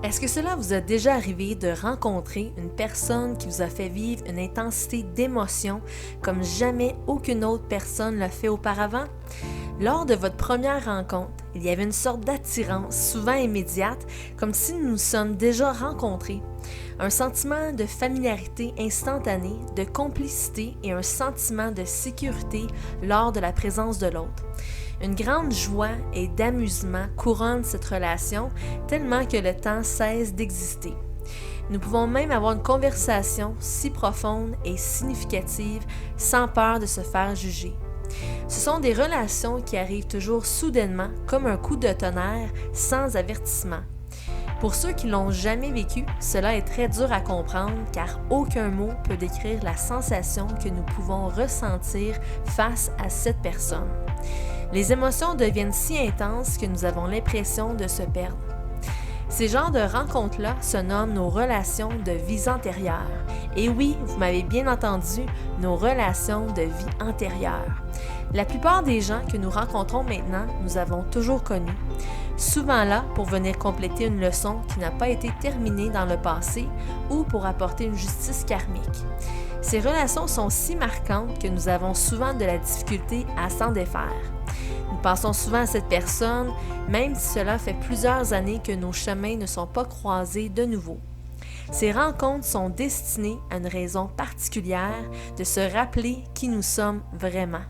Est-ce que cela vous a déjà arrivé de rencontrer une personne qui vous a fait vivre une intensité d'émotion comme jamais aucune autre personne l'a fait auparavant? Lors de votre première rencontre, il y avait une sorte d'attirance, souvent immédiate, comme si nous nous sommes déjà rencontrés. Un sentiment de familiarité instantanée, de complicité et un sentiment de sécurité lors de la présence de l'autre. Une grande joie et d'amusement couronne cette relation tellement que le temps cesse d'exister. Nous pouvons même avoir une conversation si profonde et significative sans peur de se faire juger. Ce sont des relations qui arrivent toujours soudainement comme un coup de tonnerre sans avertissement. Pour ceux qui l'ont jamais vécu, cela est très dur à comprendre car aucun mot peut décrire la sensation que nous pouvons ressentir face à cette personne. Les émotions deviennent si intenses que nous avons l'impression de se perdre. Ces genres de rencontres-là se nomment nos relations de vie antérieure. Et oui, vous m'avez bien entendu, nos relations de vie antérieure. La plupart des gens que nous rencontrons maintenant, nous avons toujours connus. Souvent là pour venir compléter une leçon qui n'a pas été terminée dans le passé ou pour apporter une justice karmique. Ces relations sont si marquantes que nous avons souvent de la difficulté à s'en défaire. Nous pensons souvent à cette personne, même si cela fait plusieurs années que nos chemins ne sont pas croisés de nouveau. Ces rencontres sont destinées à une raison particulière de se rappeler qui nous sommes vraiment.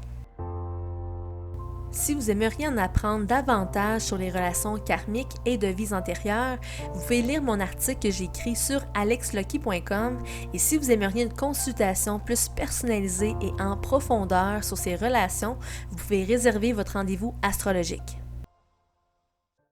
Si vous aimeriez en apprendre davantage sur les relations karmiques et de vies antérieures, vous pouvez lire mon article que j'ai écrit sur alexlucky.com et si vous aimeriez une consultation plus personnalisée et en profondeur sur ces relations, vous pouvez réserver votre rendez-vous astrologique.